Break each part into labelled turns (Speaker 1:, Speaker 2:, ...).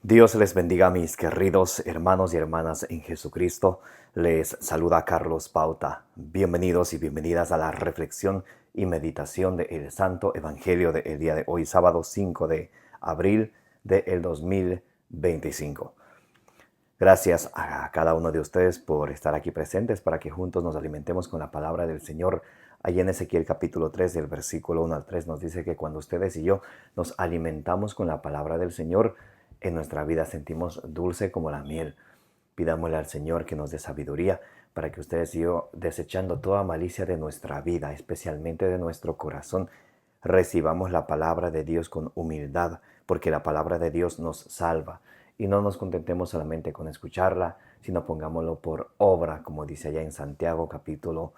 Speaker 1: Dios les bendiga, mis queridos hermanos y hermanas en Jesucristo. Les saluda Carlos Pauta. Bienvenidos y bienvenidas a la reflexión y meditación del Santo Evangelio del día de hoy, sábado 5 de abril del 2025. Gracias a cada uno de ustedes por estar aquí presentes para que juntos nos alimentemos con la palabra del Señor. Allí en Ezequiel capítulo 3, del versículo 1 al 3, nos dice que cuando ustedes y yo nos alimentamos con la palabra del Señor, en nuestra vida sentimos dulce como la miel. Pidámosle al Señor que nos dé sabiduría para que ustedes y yo, desechando toda malicia de nuestra vida, especialmente de nuestro corazón, recibamos la palabra de Dios con humildad, porque la palabra de Dios nos salva. Y no nos contentemos solamente con escucharla, sino pongámoslo por obra, como dice allá en Santiago capítulo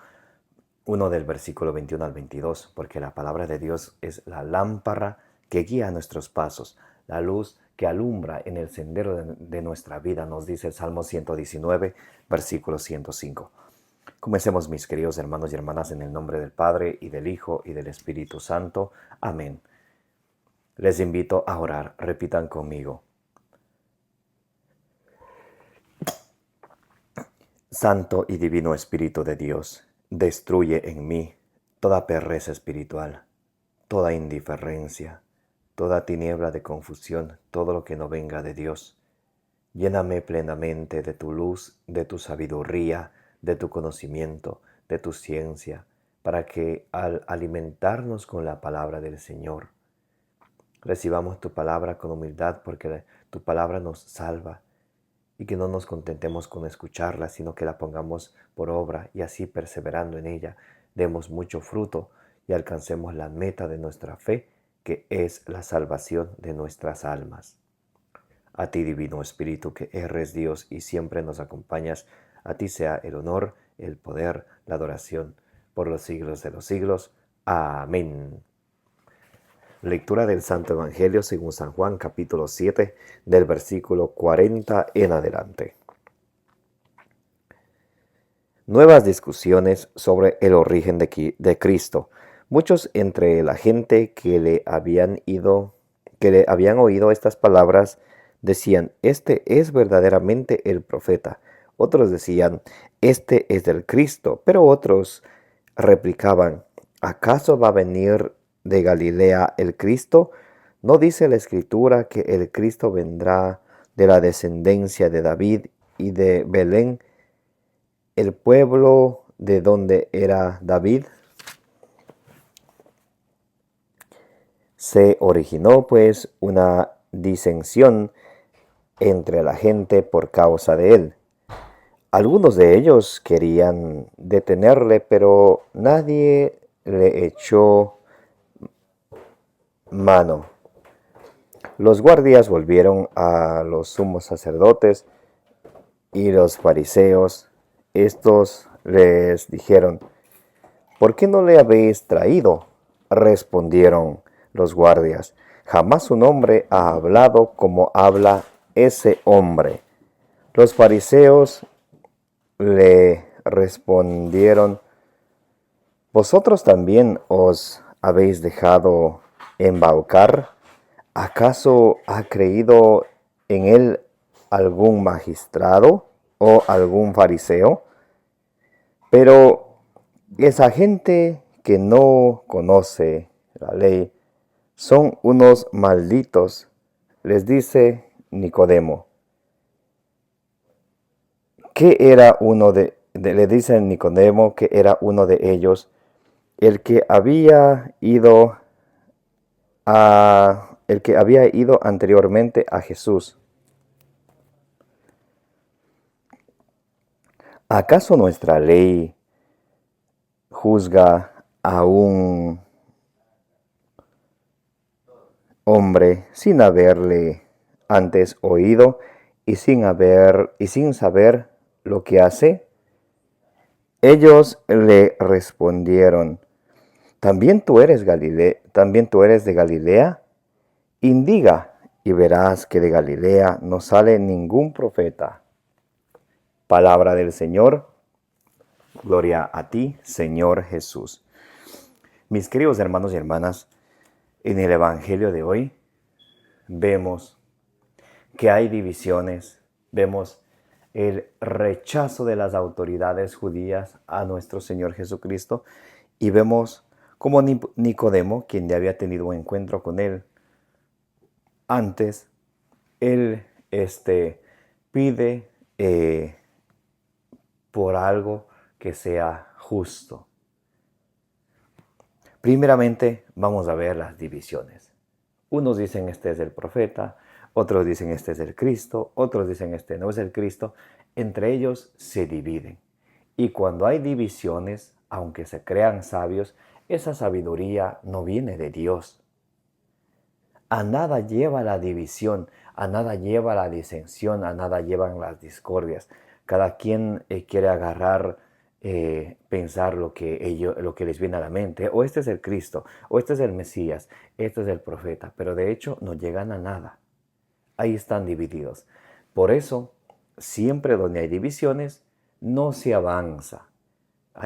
Speaker 1: 1 del versículo 21 al 22, porque la palabra de Dios es la lámpara que guía nuestros pasos, la luz que alumbra en el sendero de nuestra vida, nos dice el Salmo 119, versículo 105. Comencemos, mis queridos hermanos y hermanas, en el nombre del Padre, y del Hijo, y del Espíritu Santo. Amén. Les invito a orar. Repitan conmigo. Santo y divino Espíritu de Dios, destruye en mí toda pereza espiritual, toda indiferencia, toda tiniebla de confusión, todo lo que no venga de Dios. Lléname plenamente de tu luz, de tu sabiduría, de tu conocimiento, de tu ciencia, para que al alimentarnos con la palabra del Señor, recibamos tu palabra con humildad, porque tu palabra nos salva, y que no nos contentemos con escucharla, sino que la pongamos por obra, y así, perseverando en ella, demos mucho fruto y alcancemos la meta de nuestra fe, que es la salvación de nuestras almas. A ti, Divino Espíritu, que eres Dios y siempre nos acompañas, a ti sea el honor, el poder, la adoración, por los siglos de los siglos. Amén. Lectura del Santo Evangelio según San Juan, capítulo 7, del versículo 40 en adelante. Nuevas discusiones sobre el origen de Cristo. Muchos entre la gente que le habían oído estas palabras decían: este es verdaderamente el profeta. Otros decían: este es del Cristo. Pero otros replicaban: ¿acaso va a venir de Galilea el Cristo? ¿No dice la Escritura que el Cristo vendrá de la descendencia de David y de Belén, el pueblo de donde era David? Se originó pues una disensión entre la gente por causa de él. Algunos de ellos querían detenerle, pero nadie le echó mano. Los guardias volvieron a los sumos sacerdotes y los fariseos. Estos les dijeron: ¿por qué no le habéis traído? Respondieron los guardias: jamás un hombre ha hablado como habla ese hombre. Los fariseos le respondieron: ¿vosotros también os habéis dejado embaucar? ¿Acaso ha creído en él algún magistrado o algún fariseo? Pero esa gente que no conoce la ley son unos malditos, les dice Nicodemo. Le dice Nicodemo que era uno de ellos, el que había ido anteriormente a Jesús. ¿Acaso nuestra ley juzga a un hombre sin haberle antes oído y sin saber lo que hace? Ellos le respondieron: ¿también tú eres de Galilea? Indiga y verás que de Galilea no sale ningún profeta. Palabra del Señor. Gloria a ti, Señor Jesús. Mis queridos hermanos y hermanas, en el Evangelio de hoy vemos que hay divisiones, vemos el rechazo de las autoridades judías a nuestro Señor Jesucristo y vemos como Nicodemo, quien ya había tenido un encuentro con él antes, él pide por algo que sea justo. Primeramente vamos a ver las divisiones. Unos dicen este es el profeta, otros dicen este es el Cristo, otros dicen este no es el Cristo. Entre ellos se dividen. Y cuando hay divisiones, aunque se crean sabios, esa sabiduría no viene de Dios. A nada lleva la división, a nada lleva la disensión, a nada llevan las discordias. Cada quien quiere agarrar, pensar lo que les viene a la mente. O este es el Cristo, o este es el Mesías, este es el profeta. Pero de hecho no llegan a nada. Ahí están divididos. Por eso, siempre donde hay divisiones, no se avanza.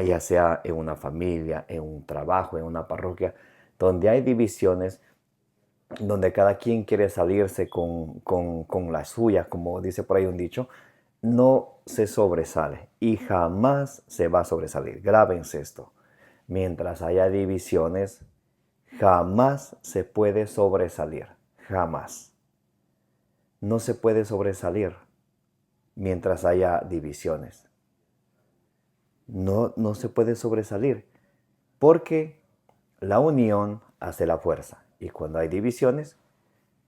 Speaker 1: Ya sea en una familia, en un trabajo, en una parroquia, donde hay divisiones, donde cada quien quiere salirse con la suya, como dice por ahí un dicho, no se sobresale y jamás se va a sobresalir. Grábense esto. Mientras haya divisiones, jamás se puede sobresalir. Jamás. No se puede sobresalir mientras haya divisiones. No se puede sobresalir porque la unión hace la fuerza. Y cuando hay divisiones,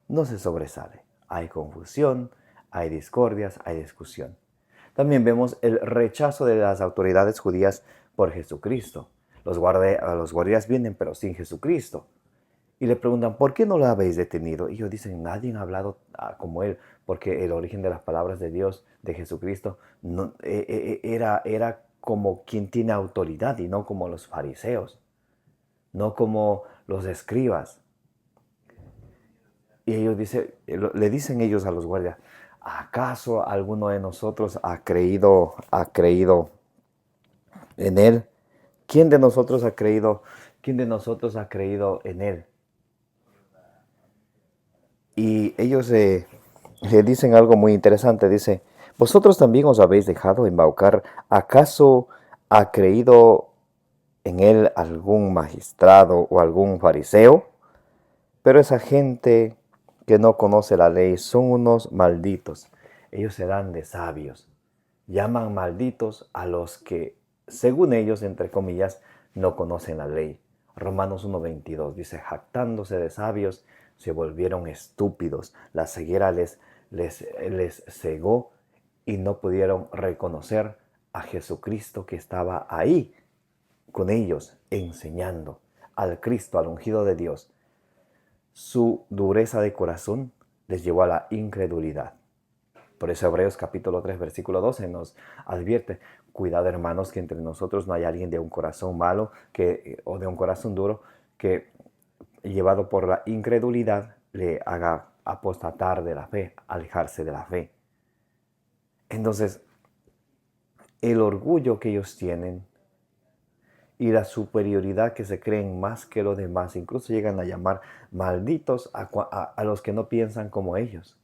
Speaker 1: no se sobresale. Hay confusión, hay discordias, hay discusión. También vemos el rechazo de las autoridades judías por Jesucristo. Los guardias vienen, pero sin Jesucristo. Y le preguntan, ¿por qué no lo habéis detenido? Y ellos dicen, nadie ha hablado como él, porque el origen de las palabras de Dios, de Jesucristo, no, era como quien tiene autoridad y no como los fariseos, no como los escribas. Y ellos le dicen ellos a los guardias, ¿acaso alguno de nosotros ha creído en él? ¿Quién de nosotros ha creído en él? Y ellos le dicen algo muy interesante. Dice, ¿vosotros también os habéis dejado embaucar? ¿Acaso ha creído en él algún magistrado o algún fariseo? Pero esa gente que no conoce la ley son unos malditos. Ellos se dan de sabios. Llaman malditos a los que, según ellos, entre comillas, no conocen la ley. Romanos 1:22 dice, jactándose de sabios, se volvieron estúpidos. La ceguera les cegó y no pudieron reconocer a Jesucristo que estaba ahí con ellos, enseñando al Cristo, al ungido de Dios. Su dureza de corazón les llevó a la incredulidad. Por eso Hebreos capítulo 3, versículo 12 nos advierte, cuidado hermanos, que entre nosotros no haya alguien de un corazón malo o de un corazón duro que, llevado por la incredulidad, le haga apostatar de la fe, alejarse de la fe. Entonces, el orgullo que ellos tienen y la superioridad que se creen más que los demás, incluso llegan a llamar malditos a los que no piensan como ellos.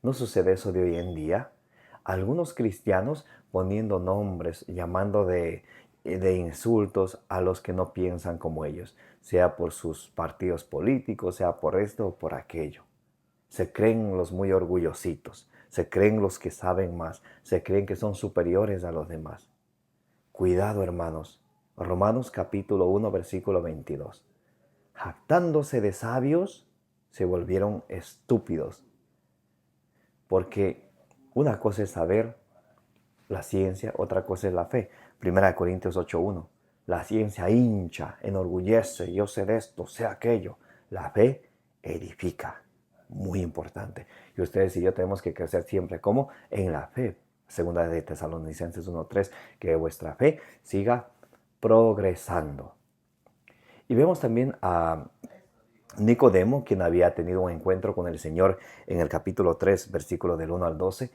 Speaker 1: ¿No sucede eso de hoy en día? Algunos cristianos poniendo nombres, llamando de insultos a los que no piensan como ellos, sea por sus partidos políticos, sea por esto o por aquello. Se creen los muy orgullositos, se creen los que saben más, se creen que son superiores a los demás. Cuidado, hermanos. Romanos capítulo 1, versículo 22. Jactándose de sabios, se volvieron estúpidos. Porque una cosa es saber la ciencia, otra cosa es la fe. 1 Corintios 8:1. La ciencia hincha, enorgullece, yo sé de esto, sé aquello. La fe edifica. Muy importante. Y ustedes y yo tenemos que crecer siempre. ¿Cómo? En la fe. Segunda de Tesalonicenses 1:3. Que vuestra fe siga progresando. Y vemos también a Nicodemo, quien había tenido un encuentro con el Señor en el capítulo 3, versículo del 1 al 12.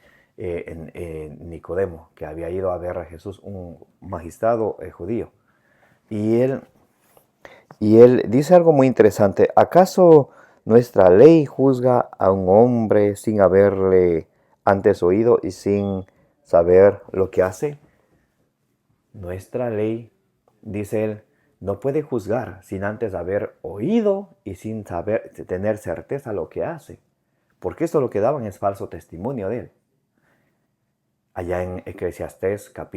Speaker 1: Nicodemo, que había ido a ver a Jesús, un magistrado judío. Y él dice algo muy interesante. ¿Acaso nuestra ley juzga a un hombre sin haberle antes oído y sin saber lo que hace. Nuestra ley, dice él, no puede juzgar sin antes haber oído y sin saber, tener certeza lo que hace. Porque esto lo que daban es falso testimonio de él. Allá en Eclesiástico,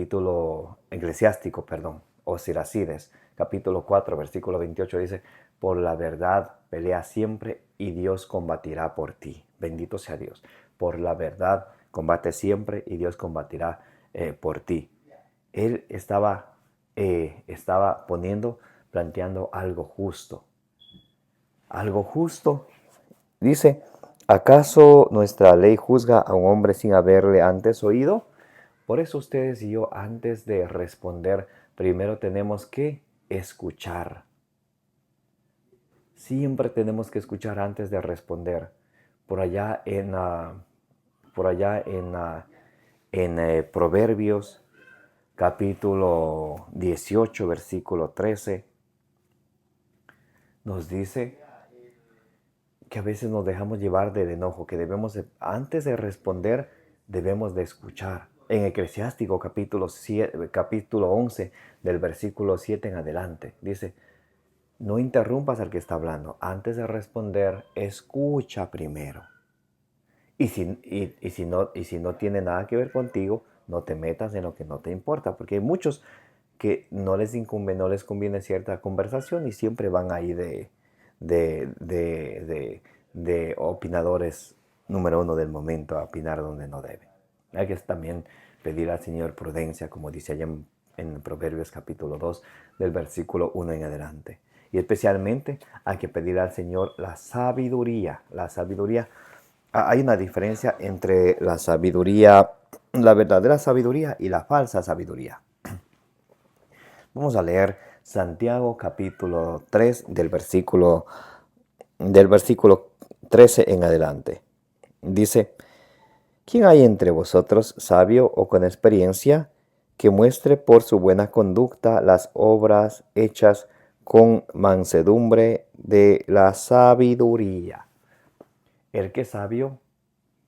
Speaker 1: o Siracides, capítulo 4, versículo 28 dice, por la verdad pelea siempre y Dios combatirá por ti. Bendito sea Dios. Por la verdad combate siempre y Dios combatirá por ti. Él estaba planteando algo justo. Algo justo. Dice, ¿acaso nuestra ley juzga a un hombre sin haberle antes oído? Por eso ustedes y yo, antes de responder, primero tenemos que escuchar. Siempre tenemos que escuchar antes de responder. Por allá en Proverbios, capítulo 18, versículo 13, nos dice que a veces nos dejamos llevar del enojo, que antes de responder, debemos de escuchar. En Eclesiástico capítulo 11, del versículo 7 en adelante, dice, no interrumpas al que está hablando. Antes de responder, escucha primero. Y si no tiene nada que ver contigo, no te metas en lo que no te importa. Porque hay muchos que no les conviene cierta conversación y siempre van ahí de opinadores número uno del momento a opinar donde no deben. Hay que también pedir al Señor prudencia, como dice allá en Proverbios capítulo 2, del versículo 1 en adelante. Y especialmente hay que pedir al Señor la sabiduría. La sabiduría, hay una diferencia entre la sabiduría, la verdadera sabiduría y la falsa sabiduría. Vamos a leer Santiago capítulo 3 del versículo 13 en adelante. Dice, ¿quién hay entre vosotros sabio o con experiencia que muestre por su buena conducta las obras hechas con mansedumbre de la sabiduría? El que es sabio,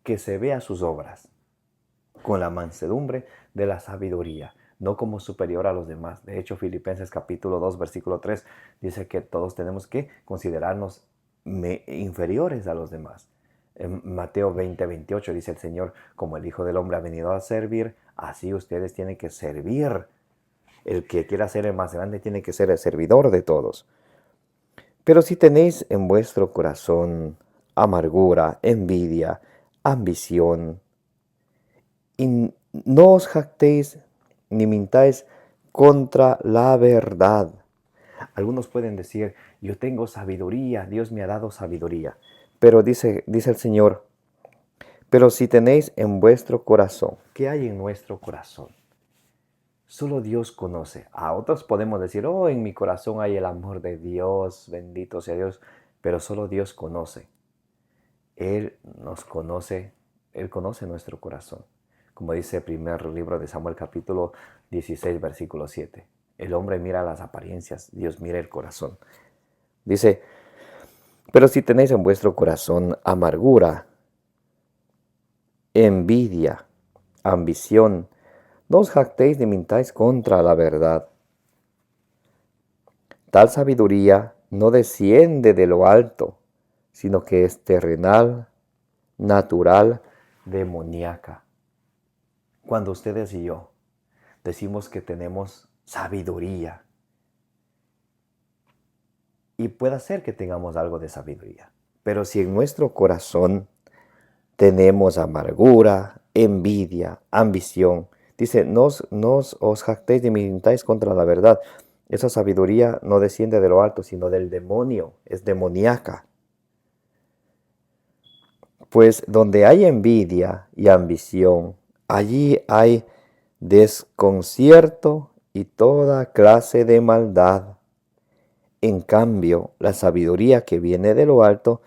Speaker 1: que se vea sus obras con la mansedumbre de la sabiduría, no como superior a los demás. De hecho, Filipenses capítulo 2, versículo 3 dice que todos tenemos que considerarnos inferiores a los demás. En Mateo 20, 28 dice el Señor, como el Hijo del Hombre ha venido a servir, así ustedes tienen que servir. El que quiera ser el más grande tiene que ser el servidor de todos. Pero si tenéis en vuestro corazón amargura, envidia, ambición, y no os jactéis ni mintáis contra la verdad. Algunos pueden decir, yo tengo sabiduría, Dios me ha dado sabiduría. Pero dice el Señor, pero si tenéis en vuestro corazón, ¿qué hay en nuestro corazón? Solo Dios conoce. A otros podemos decir, oh, en mi corazón hay el amor de Dios, bendito sea Dios, pero solo Dios conoce. Él nos conoce, Él conoce nuestro corazón. Como dice el primer libro de Samuel, capítulo 16, versículo 7. El hombre mira las apariencias, Dios mira el corazón. Dice, pero si tenéis en vuestro corazón amargura, envidia, ambición, no os jactéis ni mintáis contra la verdad. Tal sabiduría no desciende de lo alto, sino que es terrenal, natural, demoníaca. Cuando ustedes y yo decimos que tenemos sabiduría, y puede ser que tengamos algo de sabiduría, pero si en nuestro corazón tenemos amargura, envidia, ambición, dice, no os jactéis ni mintáis contra la verdad. Esa sabiduría no desciende de lo alto, sino del demonio, es demoníaca. Pues donde hay envidia y ambición, allí hay desconcierto y toda clase de maldad. En cambio, la sabiduría que viene de lo alto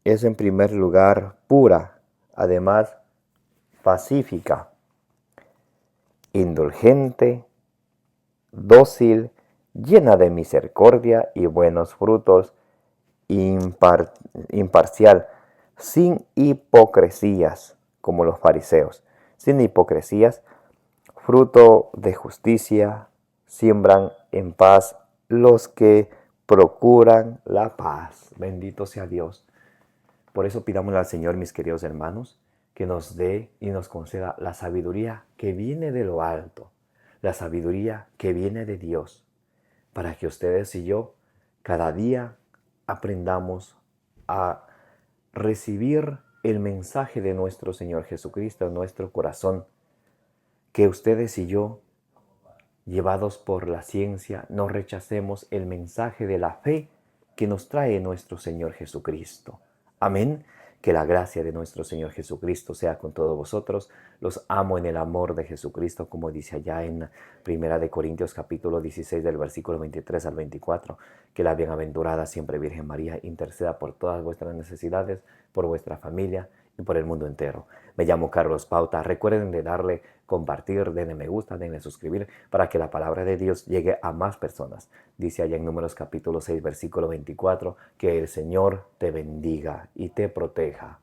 Speaker 1: es en primer lugar pura, además pacífica, indulgente, dócil, llena de misericordia y buenos frutos, impar- imparcial, sin hipocresías, como los fariseos, sin hipocresías, fruto de justicia, siembran en paz los que procuran la paz. Bendito sea Dios. Por eso pidámosle al Señor, mis queridos hermanos, que nos dé y nos conceda la sabiduría que viene de lo alto, la sabiduría que viene de Dios, para que ustedes y yo cada día aprendamos a recibir el mensaje de nuestro Señor Jesucristo en nuestro corazón, que ustedes y yo, llevados por la ciencia, no rechacemos el mensaje de la fe que nos trae nuestro Señor Jesucristo. Amén. Que la gracia de nuestro Señor Jesucristo sea con todos vosotros. Los amo en el amor de Jesucristo, como dice allá en Primera de Corintios capítulo 16 del versículo 23 al 24. Que la bienaventurada siempre Virgen María interceda por todas vuestras necesidades, por vuestra familia y por el mundo entero. Me llamo Carlos Pauta. Recuerden de darle compartir, denle me gusta, denle suscribir para que la palabra de Dios llegue a más personas. Dice allá en Números capítulo 6 versículo 24 que el Señor te bendiga y te proteja.